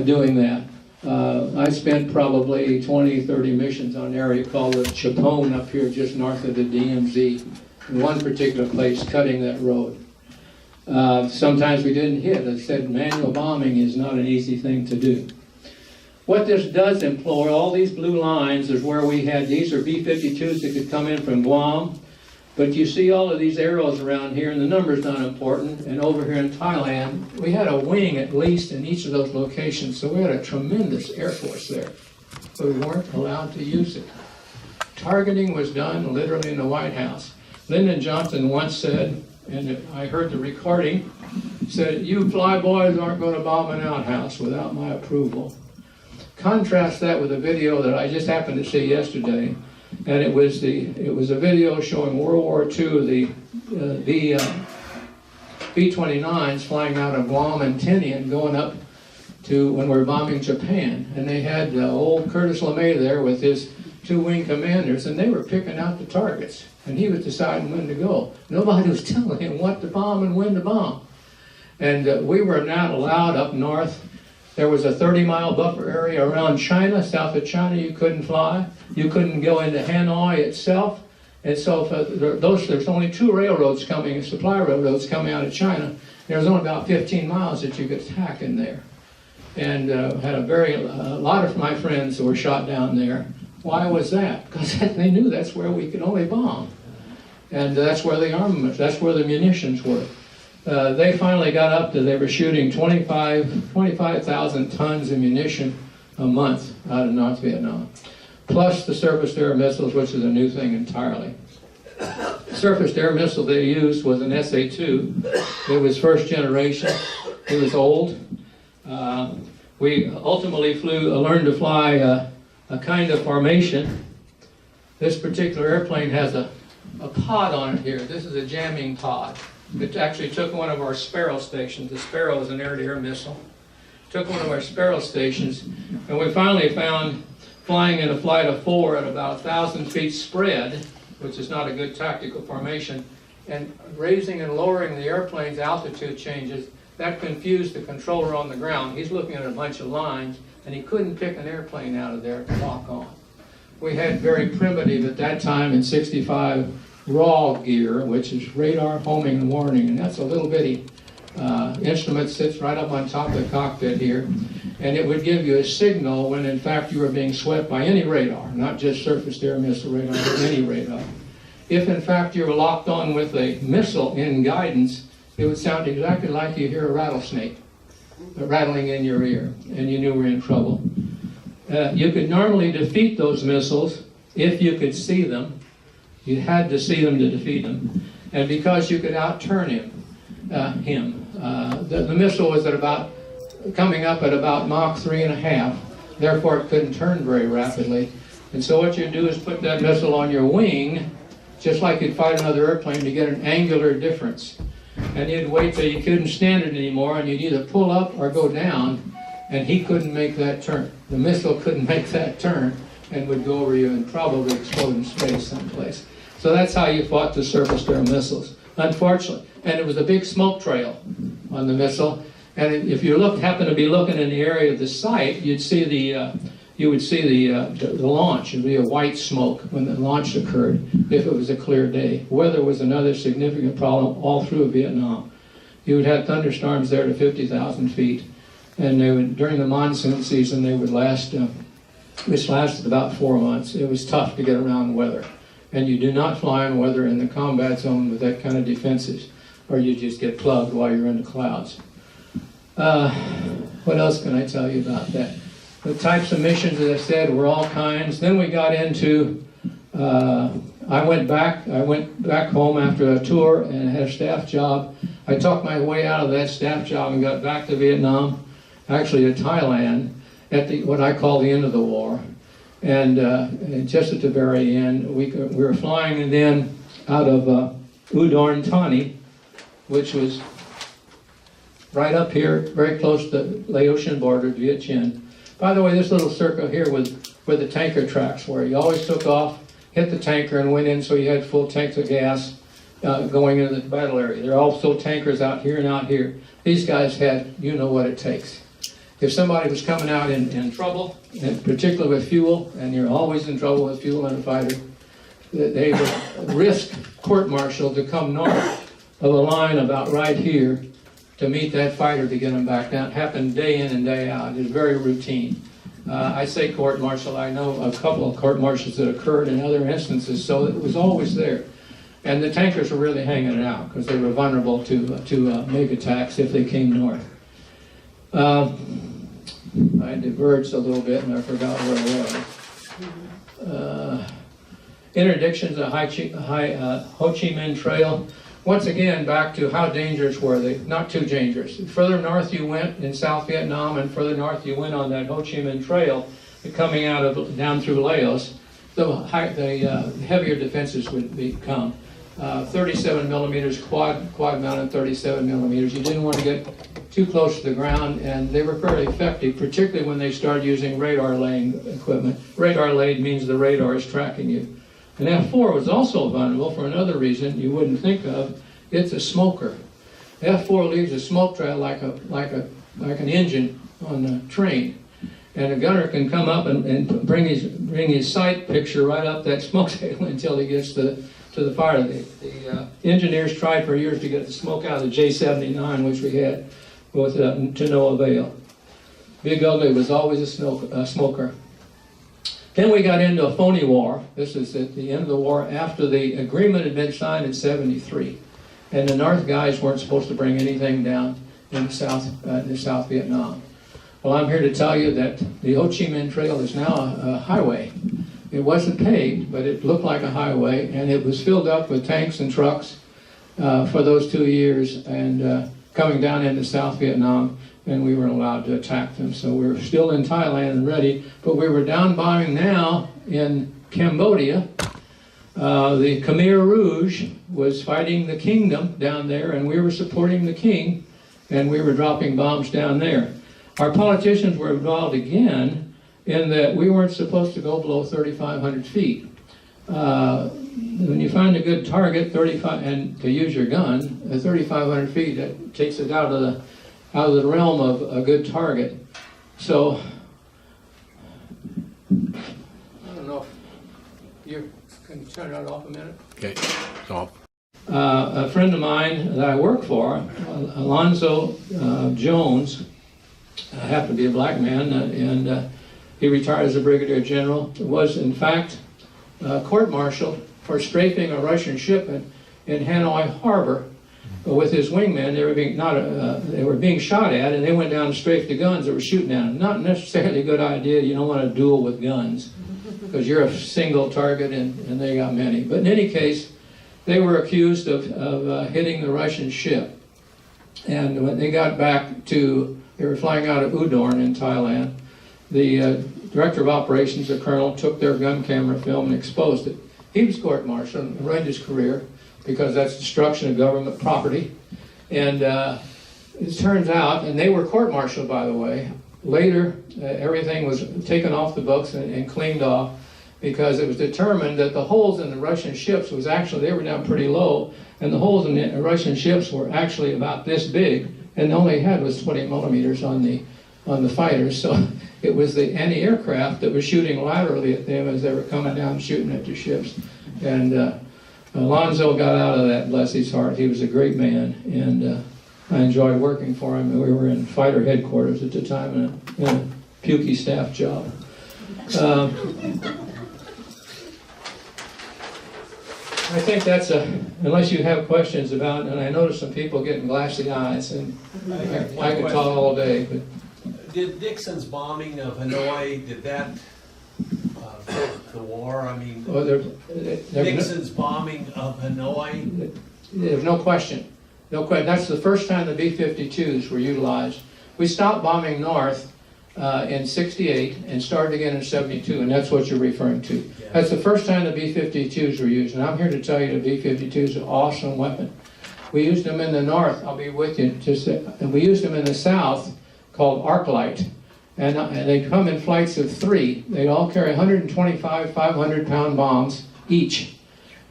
doing that. I spent probably 20, 30 missions on an area called the Chapone up here just north of the DMZ. In one particular place, cutting that road. Sometimes we didn't hit. As I said, manual bombing is not an easy thing to do. What this does employ, all these blue lines is where we had, these are B-52s that could come in from Guam, but you see all of these arrows around here, and the number's not important, and over here in Thailand, we had a wing at least in each of those locations, so we had a tremendous Air Force there, but we weren't allowed to use it. Targeting was done literally in the White House. Lyndon Johnson once said, and I heard the recording, said, "You flyboys aren't going to bomb an outhouse without my approval." Contrast that with a video that I just happened to see yesterday, and it was a video showing World War II, the B-29s flying out of Guam and Tinian going up to when we were bombing Japan. And they had old Curtis LeMay there with his 2 wing commanders, and they were picking out the targets. And he was deciding when to go. Nobody was telling him what to bomb and when to bomb. And we were not allowed up north. There was a 30-mile buffer area around China. South of China, you couldn't fly. You couldn't go into Hanoi itself. And so there's only 2 railroads coming, supply railroads coming out of China. There was only about 15 miles that you could tack in there. And had a lot of my friends were shot down there. Why was that? Because they knew that's where we could only bomb. And that's where the armaments, that's where the munitions were. They finally got up to, they were shooting 25,000 tons of munition a month out of North Vietnam. Plus the surface-to-air missiles, which is a new thing entirely. The surface-to-air missile they used was an SA-2. It was first generation. It was old. We ultimately learned to fly a kind of formation. This particular airplane has a pod on it here. This is a jamming pod. It actually took one of our Sparrow stations. The Sparrow is an air-to-air missile. Took one of our Sparrow stations, and we finally found flying in a flight of 4 at about 1,000 feet spread, which is not a good tactical formation, and raising and lowering the airplane's altitude changes, that confused the controller on the ground. He's looking at a bunch of lines, and he couldn't pick an airplane out of there to lock on. We had very primitive, at that time in '65, raw gear, which is radar, homing, and warning, and that's a little bitty instrument, sits right up on top of the cockpit here, and it would give you a signal when in fact you were being swept by any radar, not just surface-to-air missile radar, but any radar. If in fact you were locked on with a missile in guidance, it would sound exactly like you hear a rattlesnake rattling in your ear, and you knew we were in trouble. You could normally defeat those missiles if you could see them. You had to see them to defeat them. And because you could outturn him. The missile was coming up at about Mach 3.5, therefore it couldn't turn very rapidly. And so what you do is put that missile on your wing, just like you'd fight another airplane, to get an angular difference. And you'd wait till you couldn't stand it anymore, and you'd either pull up or go down, and he couldn't make that turn. The missile couldn't make that turn, and would go over you and probably explode in space someplace. So that's how you fought the surface-to-air missiles, unfortunately. And it was a big smoke trail on the missile. And if you happen to be looking in the area of the site, you'd see you would see the launch. It would be a white smoke when the launch occurred, if it was a clear day. Weather was another significant problem all through Vietnam. You would have thunderstorms there to 50,000 feet. And they would, during the monsoon season, they would last, which lasted about 4 months. It was tough to get around weather. And you do not fly in weather in the combat zone with that kind of defenses, or you just get plugged while you're in the clouds. What else can I tell you about that? The types of missions, as I said, were all kinds. Then we got into, I went back home after a tour and had a staff job. I talked my way out of that staff job and got back to Vietnam, actually to Thailand, at what I call the end of the war. And just at the very end, we were flying then out of Udon Thani, which was right up here, very close to the Laotian border, Viet Chin. By the way, this little circle here was where the tanker tracks were. You always took off, hit the tanker, and went in, so you had full tanks of gas going into the battle area. There are also tankers out here and out here. These guys had, you know what it takes. If somebody was coming out in trouble, and particularly with fuel, and you're always in trouble with fuel in a fighter, they would risk court-martial to come north of a line about right here to meet that fighter to get them back down. It happened day in and day out. It was very routine. I say court-martial. I know a couple of court-martials that occurred in other instances, so it was always there. And the tankers were really hanging it out because they were vulnerable to MiG attacks if they came north. I diverged a little bit and I forgot where I was. Interdictions of Ho Chi Minh Trail. Once again, back to how dangerous were they? Not too dangerous. The further north you went in South Vietnam and further north you went on that Ho Chi Minh Trail, coming down through Laos, the heavier defenses would become. 37 millimeters, quad mounted 37 millimeters. You didn't want to get too close to the ground, and they were fairly effective, particularly when they started using radar laying equipment. Radar laid means the radar is tracking you. And F4 was also vulnerable for another reason you wouldn't think of. It's a smoker. F4 leaves a smoke trail like an engine on a train. And a gunner can come up and bring his sight picture right up that smoke trail until he gets to the fire. The engineers tried for years to get the smoke out of the J79, which we had, to no avail. Big Ugly was always a smoker. Then we got into a phony war. This is at the end of the war after the agreement had been signed in '73. And the North guys weren't supposed to bring anything down in South Vietnam. Well, I'm here to tell you that the Ho Chi Minh Trail is now a highway. It wasn't paved, but it looked like a highway, and it was filled up with tanks and trucks for those 2 years, and coming down into South Vietnam, and we weren't allowed to attack them. So we were still in Thailand and ready, but we were down bombing now in Cambodia. The Khmer Rouge was fighting the kingdom down there, and we were supporting the king, and we were dropping bombs down there. Our politicians were involved again in that we weren't supposed to go below 3,500 feet. When you find a good target, 35, and to use your gun, at 3,500 feet, that takes it out of the realm of a good target. So, I don't know if you can turn that off a minute. Okay, it's off. A friend of mine that I work for, Alonzo Jones, happened to be a black man, and he retired as a brigadier general, was in fact court-martialed for strafing a Russian ship in Hanoi Harbor with his wingmen. They were being shot at, and they went down and strafed the guns that were shooting at them. Not necessarily a good idea. You don't want to duel with guns because you're a single target and they got many. But in any case, they were accused of hitting the Russian ship. And when they got back they were flying out of Udon in Thailand, the director of operations, the colonel, took their gun camera film and exposed it. He was court-martialed and ruined his career because that's destruction of government property. And it turns out, and they were court-martialed, by the way, later everything was taken off the books and cleaned off because it was determined that the holes in the Russian ships was actually, they were down pretty low, and the holes in the Russian ships were actually about this big, and all they had was 20 millimeters on the fighters. So it was the anti-aircraft that was shooting laterally at them as they were coming down shooting at the ships. And Alonzo got out of that, bless his heart. He was a great man, and I enjoyed working for him. We were in fighter headquarters at the time in a pukey staff job. I think that's unless you have questions about it, and I noticed some people getting glassy eyes, and I could talk all day. But did Nixon's bombing of Hanoi, did that fit the war? I mean, Nixon's bombing of Hanoi? There's no question. No question. That's the first time the B-52s were utilized. We stopped bombing north in '68 and started again in '72, and that's what you're referring to. Yeah. That's the first time the B-52s were used, and I'm here to tell you the B-52 is an awesome weapon. We used them in the north. I'll be with you. And we used them in the south, called Arclight, and they come in flights of 3. They all carry 125 500-pound bombs each,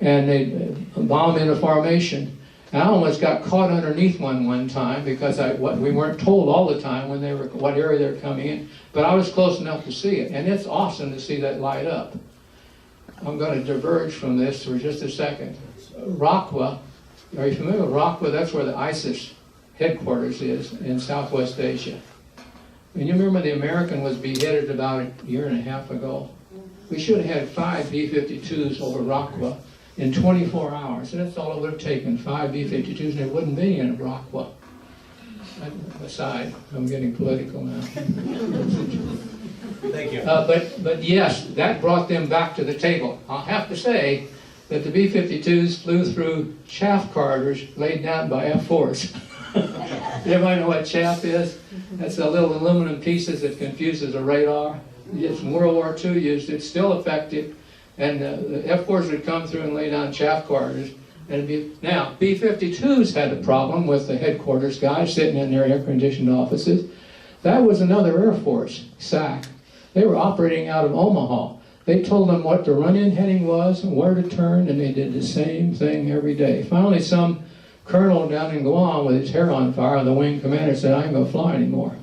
and they bomb in a formation. I almost got caught underneath one time because we weren't told all the time what area they were coming in, but I was close enough to see it, and it's awesome to see that light up. I'm going to diverge from this for just a second. Raqqa, are you familiar with Raqqa? That's where the ISIS headquarters is in Southwest Asia. And you remember the American was beheaded about a year and a half ago. We should have had 5 B-52s over Raqqa in 24 hours. And that's all it would have taken, 5 B-52s, and there wouldn't be in Raqqa. Aside, I'm getting political now. Thank you. But yes, that brought them back to the table. I'll have to say that the B-52s flew through chaff corridors laid down by F-4s. Everybody know what chaff is? That's the little aluminum pieces that confuses a radar. It's World War II used. It's still effective. And the F-4s would come through and lay down chaff corridors Now, B-52s had a problem with the headquarters guys sitting in their air-conditioned offices. That was another Air Force, SAC. They were operating out of Omaha. They told them what the run-in heading was and where to turn, and they did the same thing every day. Finally, some colonel down in Guam with his hair on fire, the wing commander said, I ain't going to fly anymore.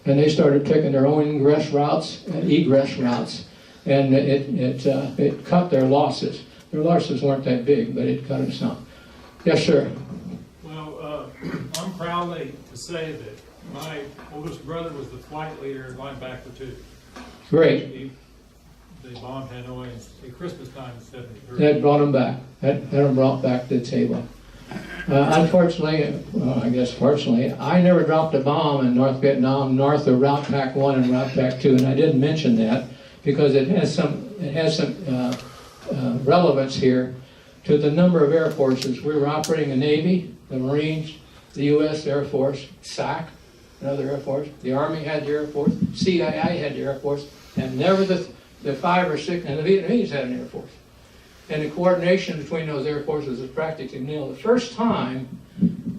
And they started taking their own ingress routes and egress routes, and it cut their losses. Their losses weren't that big, but it cut them some. Yes, sir. Well, I'm proudly to say that my oldest brother was the flight leader in linebacker 2. Great. They bombed Hanoi at Christmas time in '73. That brought them back. That had them brought back to the table. Unfortunately, I guess fortunately, I never dropped a bomb in North Vietnam north of Route Pack 1 and Route Pack 2, and I didn't mention that because it has some relevance here to the number of air forces. We were operating the Navy, the Marines, the U.S. Air Force, SAC, another Air Force, the Army had the Air Force, CIA had the Air Force, and never the 5 or 6, and the Vietnamese had an Air Force. And the coordination between those air forces was practically nil. The first time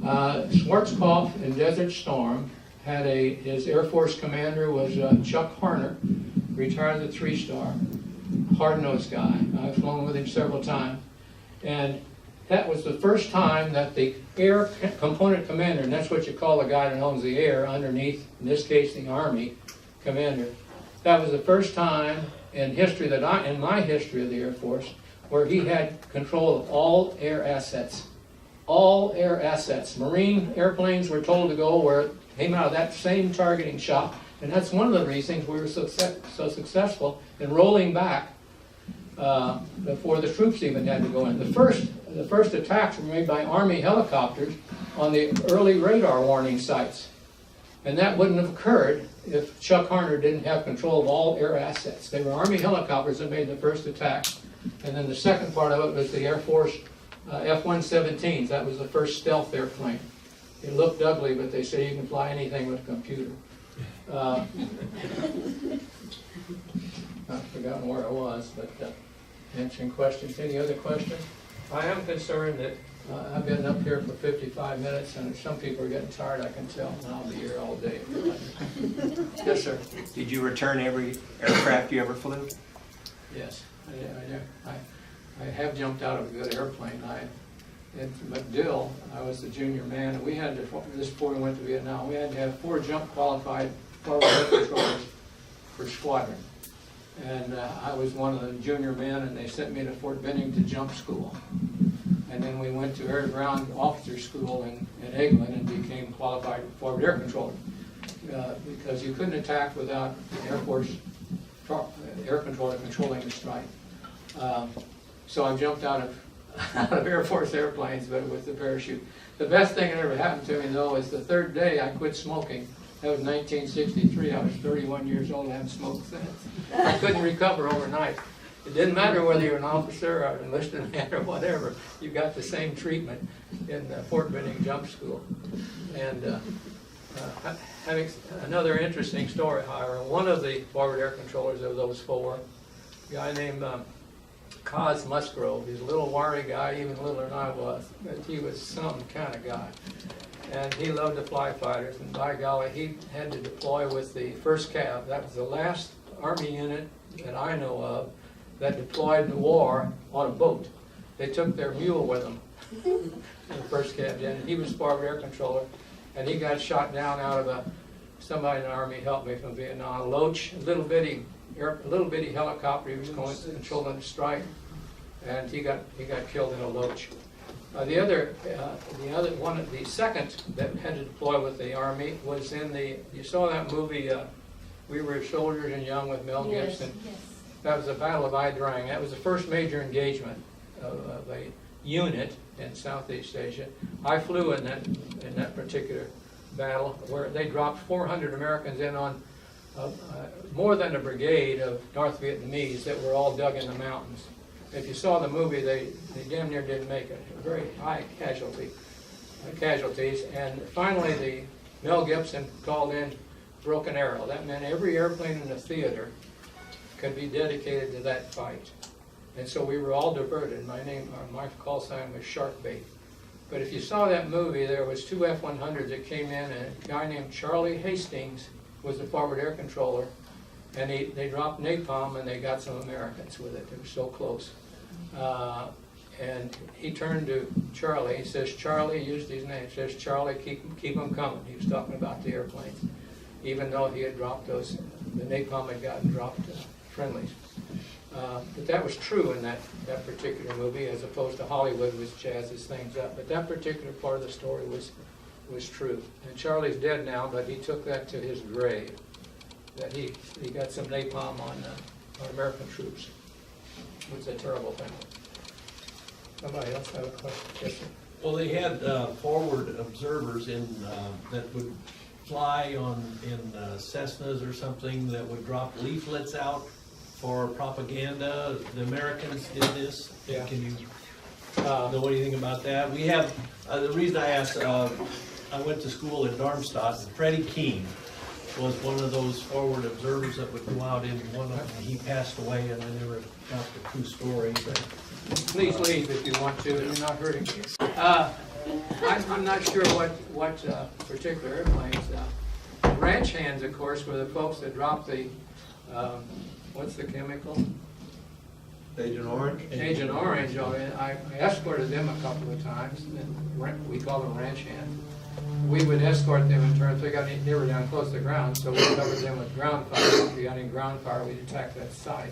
Schwarzkopf in Desert Storm had his Air Force commander was Chuck Harner, retired as a 3-star, hard-nosed guy. I've flown with him several times. And that was the first time that the air component commander, and that's what you call the guy that owns the air underneath, in this case, the Army commander. That was the first time in history in my history of the Air Force, where he had control of all air assets. All air assets. Marine airplanes were told to go where it came out of that same targeting shop, and that's one of the reasons we were so successful in rolling back before the troops even had to go in. The first attacks were made by Army helicopters on the early radar warning sites, and that wouldn't have occurred if Chuck Harner didn't have control of all air assets. They were Army helicopters that made the first attack. And then the second part of it was the Air Force F-117s. That was the first stealth airplane. It looked ugly, but they say you can fly anything with a computer. I've forgotten where I was, but answering questions. Any other questions? I am concerned that I've been up here for 55 minutes, and some people are getting tired, I can tell, and I'll be here all day. Yes, sir. Did you return every aircraft you ever flew? Yes. I have jumped out of a good airplane. In MacDill, I was the junior man, and we had to, this before we went to Vietnam, we had to have 4 jump qualified forward air controllers per squadron. And I was one of the junior men, and they sent me to Fort Benning to jump school. And then we went to Air Ground Officer School in Eglin and became qualified forward air controller. Because you couldn't attack without the Air Force air controller controlling the strike. So I jumped out of Air Force airplanes, but with the parachute. The best thing that ever happened to me, though, is the 3rd day I quit smoking. That was 1963. I was 31 years old. I haven't smoked since. I couldn't recover overnight. It didn't matter whether you're an officer or an enlisted man or whatever. You got the same treatment in Fort Benning Jump School. And having another interesting story, however, one of the forward air controllers of those 4, a guy named Cos Musgrove. He's a little wiry guy, even littler than I was, but he was some kind of guy. And he loved to fly fighters, and by golly, he had to deploy with the 1st Cav. That was the last Army unit that I know of that deployed in the war on a boat. They took their mule with them in the 1st Cav, and he was forward air controller. And he got shot down out of somebody in the Army helped me from Vietnam. A Loach, a little bitty helicopter. He was controlling the strike, and he got killed in a Loach. The second that had to deploy with the Army was you saw that movie, We Were Soldiers and Young with Mel Gibson. Yes. That was the Battle of Ai Drang. That was the first major engagement of a unit in Southeast Asia. I flew in that particular battle where they dropped 400 Americans in on more than a brigade of North Vietnamese that were all dug in the mountains. If you saw the movie, they damn near didn't make it. Very high casualties. And finally, Mel Gibson called in Broken Arrow. That meant every airplane in the theater could be dedicated to that fight. And so we were all diverted. My call sign was Shark Bait. But if you saw that movie, there was 2 F-100s that came in, and a guy named Charlie Hastings was the forward air controller, and they dropped napalm, and they got some Americans with it. They were so close. And he turned to Charlie. He says, Charlie, he used these names. He says, Charlie, keep them coming. He was talking about the airplanes, even though he had dropped those. The napalm had gotten dropped friendlies. But that was true in that particular movie, as opposed to Hollywood, which jazzes things up. But that particular part of the story was true. And Charlie's dead now, but he took that to his grave, that he got some napalm on American troops. It was a terrible thing. Somebody else have a question? Yes, sir. Well, they had forward observers that would fly in Cessnas or something that would drop leaflets out for propaganda. The Americans did this. Yeah. Can you know anything about that? We have, the reason I asked, I went to school in Darmstadt, and Freddie Keene was one of those forward observers that would go out in one of them. He passed away, and I never got the true story. But Please leave if you want to. You're not hurting me. I'm not sure what particular airplanes. Ranch hands, of course, were the folks that dropped the, what's the chemical? Agent Orange? Agent Orange. I escorted them a couple of times. And we call them ranch hands. We would escort them in turn. So they were down close to the ground, so we covered them with ground fire. If we got any ground fire, we'd attack that site.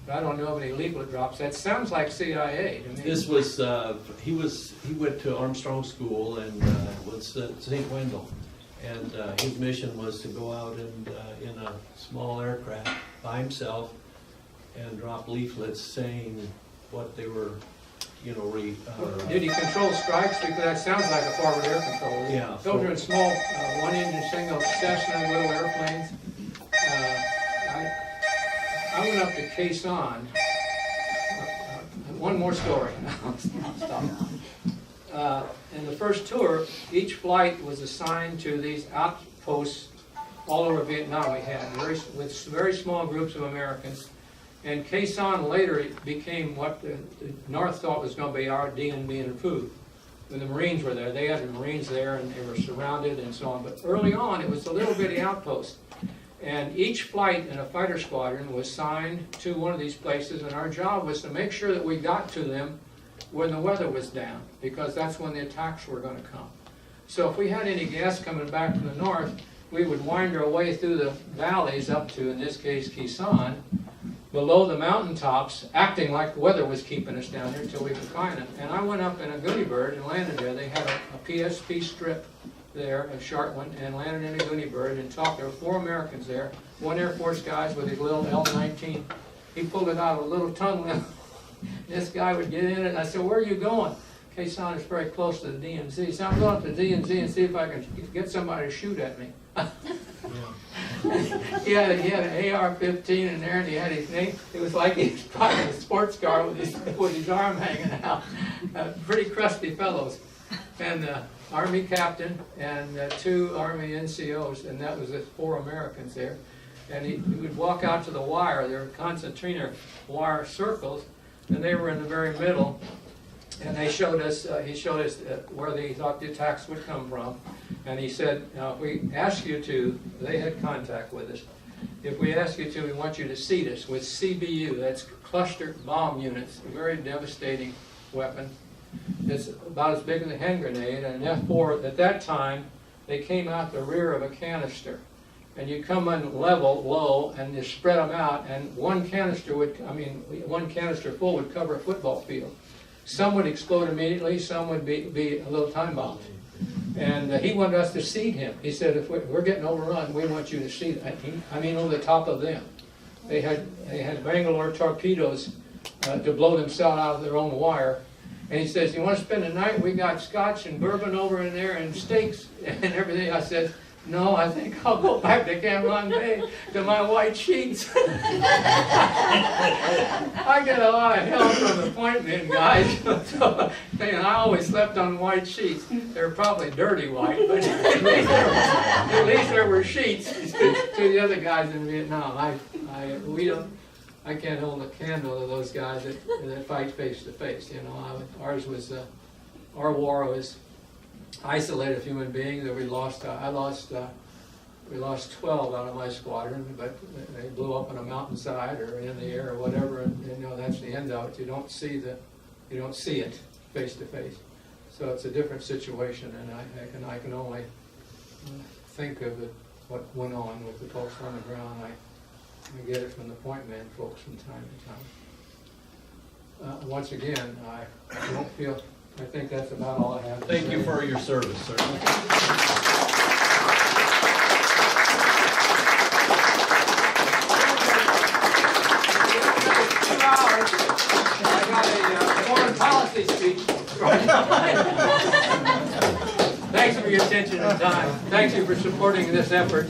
But I don't know of any leaflet drops. That sounds like CIA to me. this was, he went to Armstrong School and was at St. Wendell. And his mission was to go out and in a small aircraft by himself and drop leaflets saying what they were, Did he control strikes? Because that sounds like a forward air controller. Yeah. Those are in small, one-engine single Cessna little airplanes. I went up to Quezon. One more story. Stop. In the first tour, each flight was assigned to these outposts all over Vietnam. We had with very small groups of Americans. And Quezon later became what the North thought was going to be our D&B and food. When the Marines were there, they had the Marines there, and they were surrounded and so on. But early on, it was a little bitty outpost. And each flight in a fighter squadron was assigned to one of these places, and our job was to make sure that we got to them when the weather was down, because that's when the attacks were going to come. So if we had any gas coming back from the north, we would wind our way through the valleys up to, in this case, Quezon, below the mountaintops, acting like the weather was keeping us down here until we could find them. And I went up in a goody bird and landed there. They had a PSP strip there, a sharp one, and landed in a goody bird and talked. There were 4 Americans there. One Air Force guy with his little L-19. He pulled it out of a little tunnel. This guy would get in it, and I said, "Where are you going?" Quezon is very close to the DMZ. He said, "I'm going up to the DMZ and see if I can get somebody to shoot at me." He had an AR-15 in there, and he had his name. It was like he was driving a sports car with his arm hanging out. Pretty crusty fellows. And Army captain and 2 Army NCOs, and that was the 4 Americans there. And he would walk out to the wire. There were concertina wire circles, and they were in the very middle. And he showed us where they thought the attacks would come from. And he said, "Now, if we ask you to," they had contact with us, "if we ask you to, we want you to seed us with CBU, that's cluster bomb units, a very devastating weapon. It's about as big as a hand grenade, and an F4, at that time, they came out the rear of a canister. And you come in level, low, and you spread them out, and one canister full would cover a football field. Some would explode immediately, some would be a little time bomb." And he wanted us to seed him. He said, "If we're getting overrun, we want you to seed." Over the top of them. They had Bangalore torpedoes to blow themselves out of their own wire. And he says, "You want to spend the night? We got scotch and bourbon over in there and steaks and everything." I said, "No, I think I'll go back to Cam Ranh Bay to my white sheets." I get a lot of help from the point men guys. And I always slept on white sheets. They're probably dirty white, but at least there were sheets to the other guys in Vietnam. I I can't hold a candle to those guys that fight face to face. You know, ours was our war was isolated human beings that we lost. We lost 12 out of my squadron, but they blew up on a mountainside or in the air or whatever, and you know that's the end of it. You don't see it face to face. So it's a different situation, and I can only think of what went on with the folks on the ground. I get it from the point man folks from time to time. Once again, I don't feel. I think that's about all I have to say. Thank you for your service, sir. I got a foreign policy speech. Thanks for your attention and time. Thank you for supporting this effort.